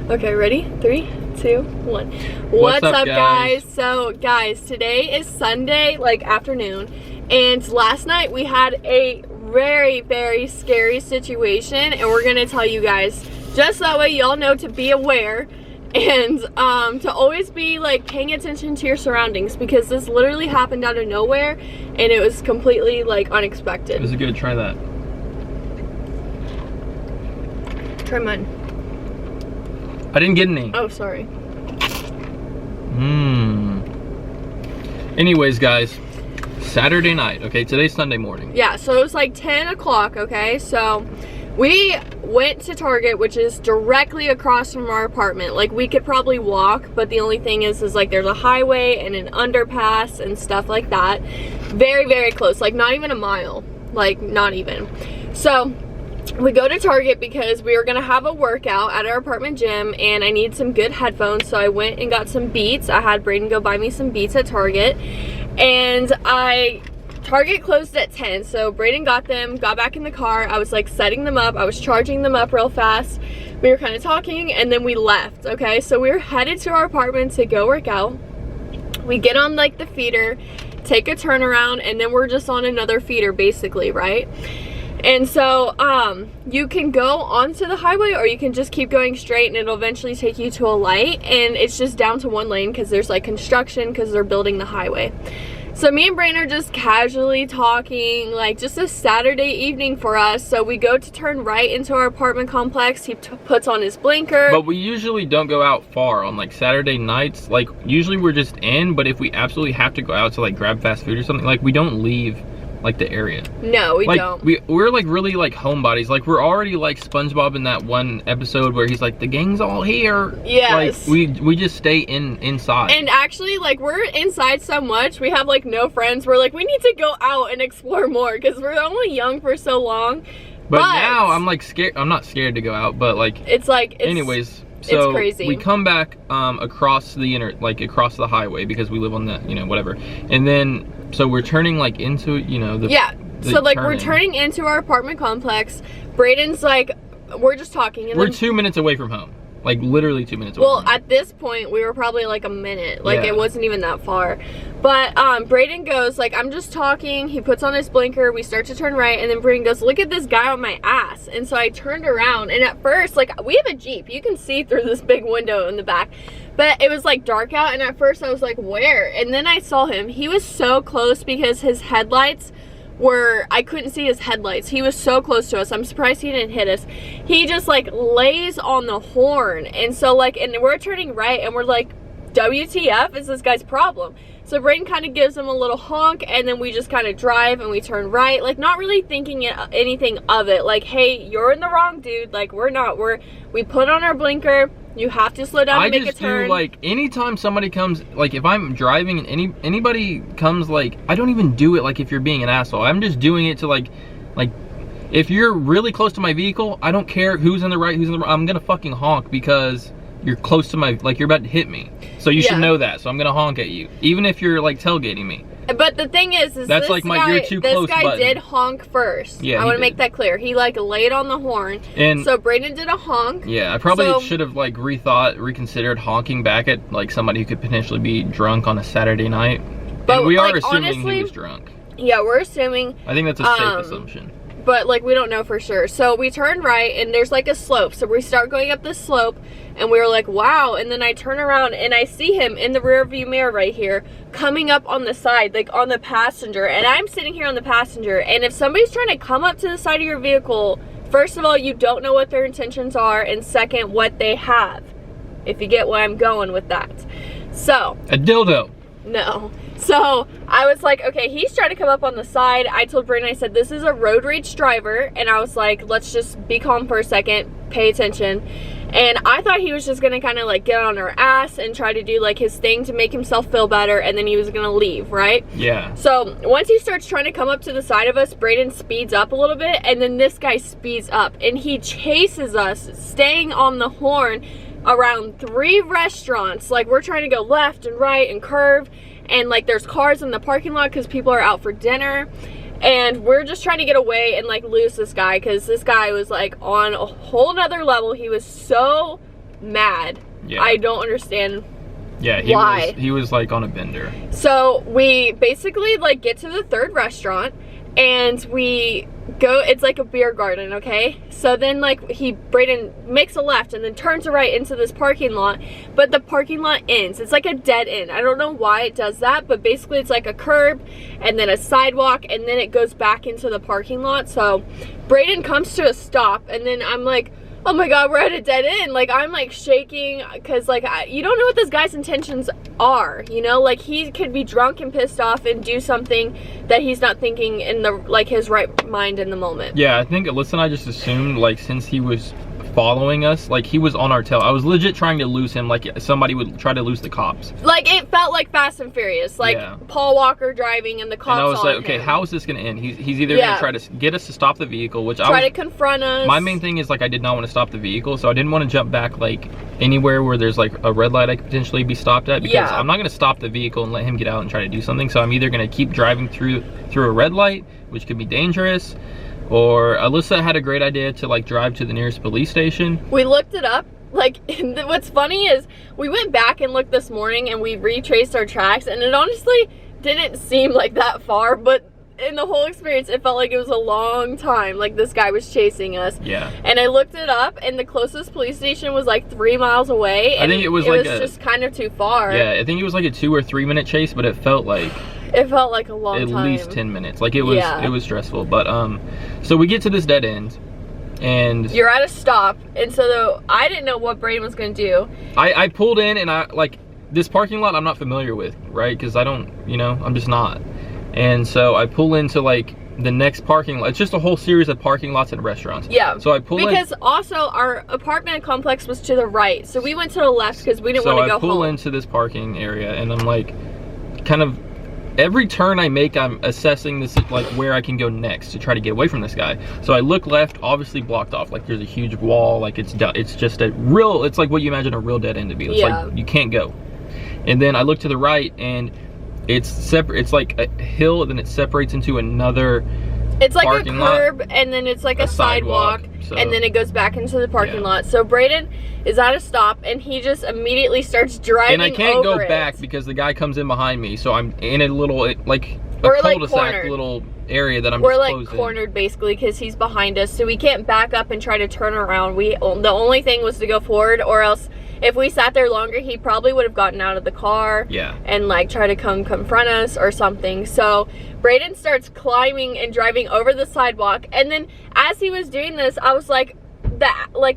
Okay, ready? 3, 2, 1. What's up, guys? So, guys, today is Sunday, like, afternoon. And last night we had a very, very scary situation. And we're going to tell you guys, just that way y'all know to be aware. And to always be, like, paying attention to your surroundings. Because this literally happened out of nowhere. And it was completely, like, unexpected. Is it good? Try that. Try mine. I didn't get any. Oh, sorry. Anyways, guys, Saturday night, okay? Today's Sunday morning. Yeah, so it was like 10 o'clock, okay? So we went to Target, which is directly across from our apartment. Like, we could probably walk, but the only thing is like there's a highway and an underpass and stuff like that. Very, very close. Like, not even a mile. Like, not even. So we go to Target because we were gonna have a workout at our apartment gym and I need some good headphones, so I went and got some Beats. I had Brayden go buy me some Beats at Target, and Target closed at 10, so Brayden got them, got back in the car. I was like setting them up, I was charging them up real fast. We were kind of talking and then we left, okay? So we were headed to our apartment to go work out. We get on like the feeder, take a turnaround, and then we're just on another feeder basically, right? And so you can go onto the highway or you can just keep going straight and it'll eventually take you to a light, and it's just down to one lane because there's like construction because they're building the highway. So me and Brain are just casually talking, like just a Saturday evening for us. So we go to turn right into our apartment complex. He puts on his blinker. But we usually don't go out far on like Saturday nights. Like, usually we're just in, but if we absolutely have to go out to like grab fast food or something, like we don't leave like the area. No, we like, don't. We're like really like homebodies. Like, we're already like SpongeBob in that one episode where he's like, the gang's all here. Yes. Like, we just stay inside. And actually, like, we're inside so much, we have like no friends. We're like, we need to go out and explore more because we're only young for so long. But now I'm like scared. I'm not scared to go out, but like anyways. So it's crazy. We come back across the across the highway because we live on the, whatever. And then so we're turning like into, so like we're turning into our apartment complex. Brayden's like, we're just talking and we're 2 minutes away from home. Like, literally 2 minutes away. Well, at this point we were probably like a minute. Like, it wasn't even that far. But Brayden goes, like, I'm just talking. He puts on his blinker. We start to turn right, and then Brayden goes, look at this guy on my ass. And so I turned around, and at first, like, we have a Jeep. You can see through this big window in the back. But it was like dark out, and at first I was like, where? And then I saw him. He was so close because his headlights I couldn't see his headlights. He was so close to us. I'm surprised he didn't hit us. He just like lays on the horn. And so like, and we're turning right and we're like, WTF is this guy's problem? So Brayden kind of gives him a little honk, and then we just kind of drive and we turn right, like not really thinking anything of it. Like, hey, you're in the wrong, dude. Like, we're not. We put on our blinker. You have to slow down and make a turn. I just do, like, anytime somebody comes, like, if I'm driving and anybody comes, like, I don't even do it, like, if you're being an asshole. I'm just doing it to, like, if you're really close to my vehicle, I don't care who's in the right, who's in the wrong. I'm gonna fucking honk because you're close to my, like, you're about to hit me. So you should know that. So I'm gonna honk at you, even if you're, like, tailgating me. But the thing is that's like my you're too close this guy button. did honk first. Yeah, I want to make that clear. He like laid on the horn, and so Brayden did a honk. Yeah, I probably should have like reconsidered honking back at like somebody who could potentially be drunk on a Saturday night. But we are assuming honestly, he was drunk. Yeah, we're assuming. I think that's a safe assumption. But like, we don't know for sure. So we turn right and there's like a slope. So we start going up this slope and we were like, wow. And then I turn around and I see him in the rear view mirror right here coming up on the side, like on the passenger. And I'm sitting here on the passenger. And if somebody's trying to come up to the side of your vehicle, first of all, you don't know what their intentions are. And second, what they have. If you get where I'm going with that. So. A dildo. No. So I was like, okay, he's trying to come up on the side. I told Brayden, I said, this is a road rage driver. And I was like, let's just be calm for a second, pay attention. And I thought he was just gonna kind of like get on our ass and try to do like his thing to make himself feel better, and then he was gonna leave, right? Yeah. So once he starts trying to come up to the side of us, Brayden speeds up a little bit, and then this guy speeds up and he chases us, staying on the horn around 3 restaurants. Like, we're trying to go left and right and curve, and like there's cars in the parking lot because people are out for dinner. And we're just trying to get away and like lose this guy, because this guy was like on a whole nother level. He was so mad. Yeah. I don't understand. Yeah, he was like on a bender. So we basically like get to the third restaurant and we go, it's like a beer garden, okay? So then like Brayden makes a left and then turns right into this parking lot, but the parking lot ends. It's like a dead end. I don't know why it does that, but basically it's like a curb and then a sidewalk and then it goes back into the parking lot. So Brayden comes to a stop and then I'm like, oh my God, we're at a dead end. Like, I'm like shaking because like, you don't know what this guy's intentions are, you know? Like, he could be drunk and pissed off and do something that he's not thinking in the, like, his right mind in the moment. Yeah, I think Alyssa and I just assumed, like, since he was following us, like, he was on our tail. I was legit trying to lose him like somebody would try to lose the cops. Like, it felt like Fast and Furious, like Paul Walker driving and the cops. And I was like, okay, him. How is this gonna end? He's either gonna try to get us to stop the vehicle, which try to confront us. My main thing is like I did not want to stop the vehicle, so I didn't want to jump back like anywhere where there's like a red light I could potentially be stopped at, because I'm not gonna stop the vehicle and let him get out and try to do something. So I'm either gonna keep driving through a red light, which could be dangerous, or Alyssa had a great idea to like drive to the nearest police station. We looked it up. Like, what's funny is we went back and looked this morning and we retraced our tracks, and it honestly didn't seem like that far, but in the whole experience it felt like it was a long time, like this guy was chasing us. Yeah. And I looked it up and the closest police station was like 3 miles away, and I think it was just kind of too far. Yeah, I think it was like a 2 or 3 minute chase, but it felt like a long time. At least 10 minutes. Like, it was stressful. But so we get to this dead end and you're at a stop, and so I didn't know what Brayden was gonna do. I pulled in, and I like this parking lot I'm not familiar with, right? Because I don't, you know, I'm just not. And so I pull into like the next parking lot. It's just a whole series of parking lots and restaurants. Yeah. So I pull in, because also our apartment complex was to the right, so we went to the left because we didn't want to go home. So I pull into this parking area, and I'm like, kind of every turn I make, I'm assessing this, like where I can go next to try to get away from this guy. So I look left, obviously blocked off. Like, there's a huge wall. Like, it's just a real, it's like what you imagine a real dead end to be. It's like you can't go. And then I look to the right, and it's separate. It's like a hill, and then it separates into another. It's like a curb, and then it's like a sidewalk, and then it goes back into the parking lot. So Brayden is at a stop, and he just immediately starts driving. And I can't go back because the guy comes in behind me. So I'm in a little like a cul-de-sac little area that we're like cornered basically because he's behind us. So we can't back up and try to turn around. The only thing was to go forward, or else if we sat there longer, he probably would have gotten out of the car and like try to come confront us or something. So Brayden starts climbing and driving over the sidewalk, and then as he was doing this, I was like, the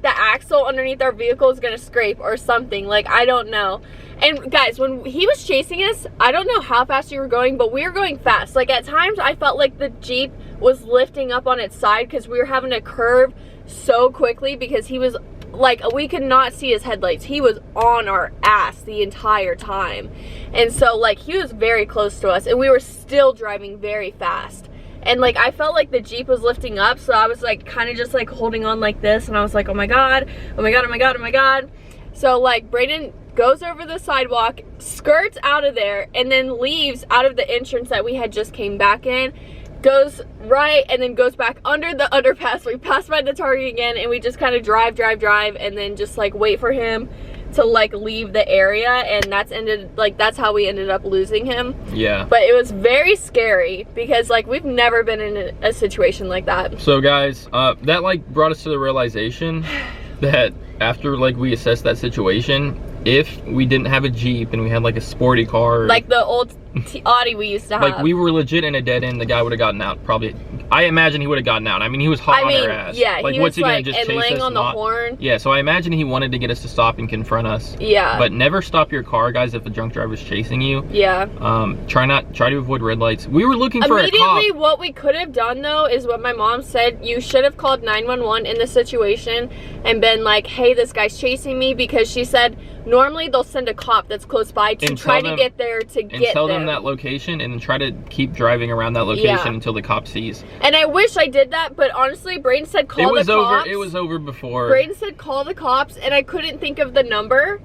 axle underneath our vehicle is gonna scrape or something. Like, I don't know. And guys, when he was chasing us, I don't know how fast we were going, but we were going fast. Like, at times I felt like the Jeep was lifting up on its side because we were having to curve so quickly, because he was like, we could not see his headlights. He was on our ass the entire time. And so like, he was very close to us, and we were still driving very fast. And like, I felt like the Jeep was lifting up, so I was like kind of just like holding on like this, and I was like, oh my God, oh my God, oh my God, oh my God. So like, Brayden goes over the sidewalk, skirts out of there, and then leaves out of the entrance that we had just came back in, goes right, and then goes back under the underpass. We pass by the Target again, and we just kind of drive, and then just like wait for him to like leave the area, and that's how we ended up losing him. Yeah. But it was very scary because like, we've never been in a situation like that. So guys, that like brought us to the realization that after like we assessed that situation, if we didn't have a Jeep and we had like a sporty car, like the old Audi we used to have, like we were legit in a dead end, the guy would have gotten out. Probably, I imagine he would have gotten out. I mean, he was hot on our ass. Yeah, like, he what's was he like, gonna just and chase laying us on the horn. Yeah, so I imagine he wanted to get us to stop and confront us. Yeah. But never stop your car, guys, if a drunk driver's chasing you. Yeah. Try to avoid red lights. We were looking for a cop. Immediately, what we could have done though is what my mom said. You should have called 911 in this situation and been like, hey, this guy's chasing me, because she said normally they'll send a cop that's close by to try to get there and tell them that location, and then try to keep driving around that location until the cop sees. And I wish I did that, but honestly, Brayden said call the cops. It was over before. Brayden said call the cops, and I couldn't think of the number.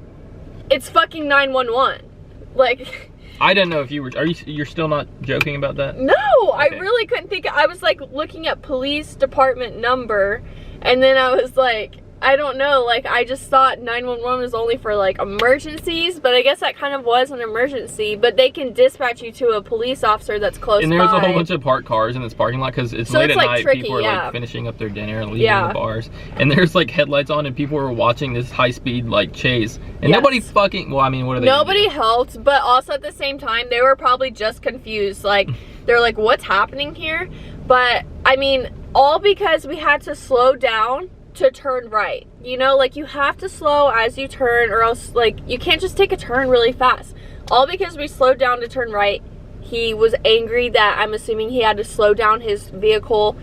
It's fucking 911. Like, I don't know if you're still not joking about that? No, okay. I really couldn't think. I was like looking at police department number, and then I was like, I don't know, like, I just thought 911 was only for, like, emergencies, but I guess that kind of was an emergency, but they can dispatch you to a police officer that's close by. And there's a whole bunch of parked cars in this parking lot, because it's late at like night, tricky, people are, like, finishing up their dinner and leaving the bars, and there's, like, headlights on, and people are watching this high-speed, like, chase, and nobody fucking, well, I mean, what are they Nobody helped, but also at the same time, they were probably just confused, like, they're like, what's happening here? But, I mean, all because we had to slow down to turn right. You know, like, you have to slow as you turn, or else, like, you can't just take a turn really fast. All because we slowed down to turn right. He was angry that, I'm assuming he had to slow down his vehicle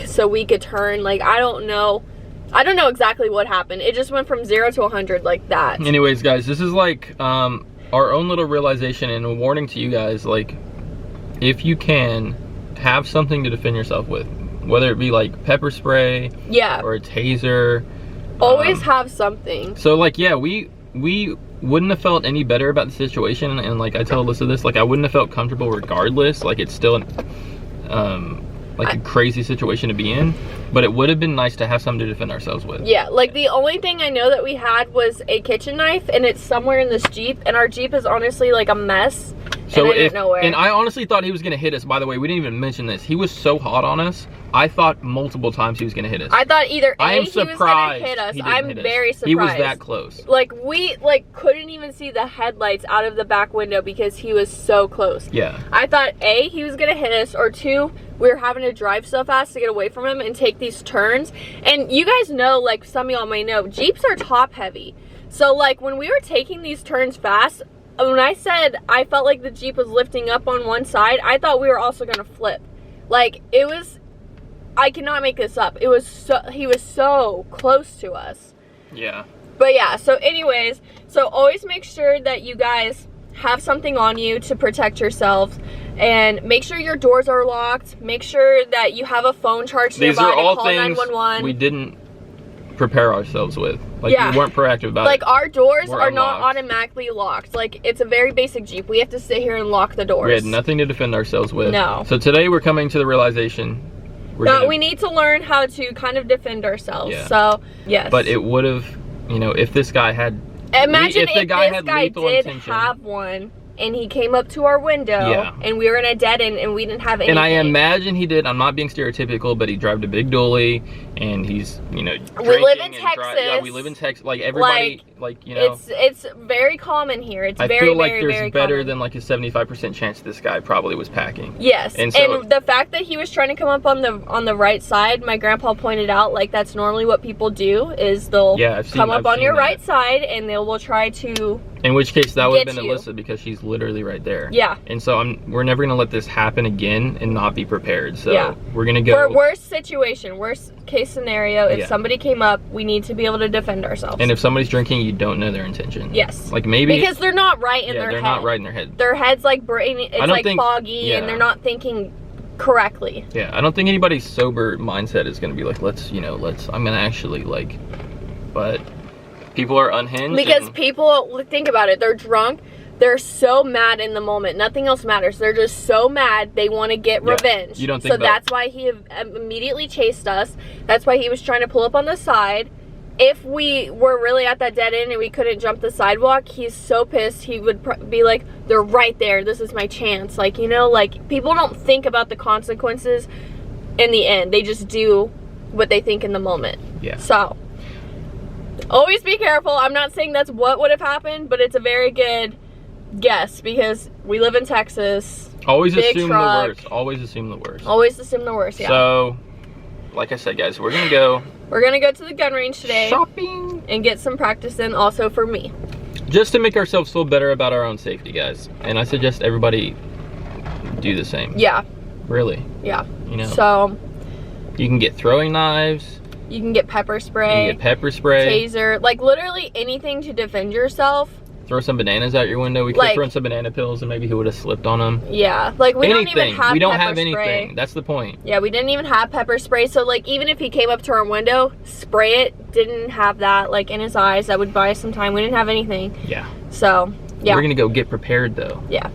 so we could turn. Like, I don't know exactly what happened. It just went from 0 to 100 like that. Anyways, guys, this is like our own little realization and a warning to you guys. Like, if you can, have something to defend yourself with. Whether it be like pepper spray, or a taser. Always have something. So like, yeah, we wouldn't have felt any better about the situation, and like I tell Alyssa this, like I wouldn't have felt comfortable regardless. Like, it's still a crazy situation to be in, but it would have been nice to have something to defend ourselves with. Yeah, like the only thing I know that we had was a kitchen knife, and it's somewhere in this Jeep, and our Jeep is honestly like a mess. So and I honestly thought he was gonna hit us. By the way, we didn't even mention this. He was so hot on us. I thought multiple times he was gonna hit us. I thought either he was gonna hit us. I'm very surprised. He was that close. Like, we couldn't even see the headlights out of the back window because he was so close. Yeah. I thought A, he was gonna hit us, or 2, we were having to drive so fast to get away from him and take these turns. And you guys know, like some of y'all may know, Jeeps are top heavy. So like when we were taking these turns fast, when I said I felt like the Jeep was lifting up on one side, I thought we were also gonna flip. Like, it was, I cannot make this up. It was so, he was so close to us. Yeah. But yeah, so anyways, so always make sure that you guys have something on you to protect yourselves, and make sure your doors are locked. Make sure that you have a phone charged nearby to call 911. We didn't prepare ourselves with. Like, we weren't proactive about it. Like, our doors are not automatically locked. Like, it's a very basic Jeep. We have to sit here and lock the doors. We had nothing to defend ourselves with. No. So today we're coming to the realization we need to learn how to kind of defend ourselves. Yeah. So, yes. But it would have, you know, if this guy had... Imagine if this guy did have one, and he came up to our window, and we were in a dead end, and we didn't have anything. And I imagine he did. I'm not being stereotypical, but he drove a big dually, and he's, you know, we live in Texas. Yeah, we live in Texas. Like, everybody, like, you know, it's very common here. It's I very, feel like very, there's very better common. than like a 75% chance this guy probably was packing. Yes, and the fact that he was trying to come up on the right side, my grandpa pointed out, like, that's normally what people do, is they'll come up on your right side, and they will try to. In which case, that would have been Alyssa, because she's literally right there. Yeah. And so we're never gonna let this happen again and not be prepared. So we're gonna go for worst situation, worst case scenario. If somebody came up, we need to be able to defend ourselves. And if somebody's drinking, you don't know their intention. Yes. Like, maybe because they're not right in their head. They're not right in their head. Their head's like it's like foggy, and they're not thinking correctly. Yeah, I don't think anybody's sober mindset is gonna be like, I'm gonna actually, like, but people are unhinged. Because people, think about it, they're drunk, they're so mad in the moment, nothing else matters. They're just so mad, they want to get revenge. You don't think so that's why he immediately chased us. That's why he was trying to pull up on the side. If we were really at that dead end and we couldn't jump the sidewalk, he's so pissed, he would be like, they're right there, this is my chance. Like, you know, like, people don't think about the consequences in the end. They just do what they think in the moment. Yeah. So always be careful. I'm not saying that's what would have happened, but it's a very good guess, because we live in Texas. Always assume the worst. Always assume the worst. Always assume the worst, yeah. So, like I said, guys, we're gonna go to the gun range today. Shopping. And get some practice in, also for me. Just to make ourselves feel better about our own safety, guys. And I suggest everybody do the same. Yeah. Really. Yeah. You know. So. You can get throwing knives. You can get pepper spray. You can get pepper spray. Taser. Like, literally anything to defend yourself. Throw some bananas out your window. We could have thrown some banana peels, and maybe he would have slipped on them. Yeah, like, we don't even have We don't have pepper anything. spray. That's the point. Yeah, we didn't even have pepper spray. So, like, even if he came up to our window, spray it. Didn't have that, like, in his eyes. That would buy us some time. We didn't have anything. Yeah. So, yeah. We're gonna go get prepared, though. Yeah.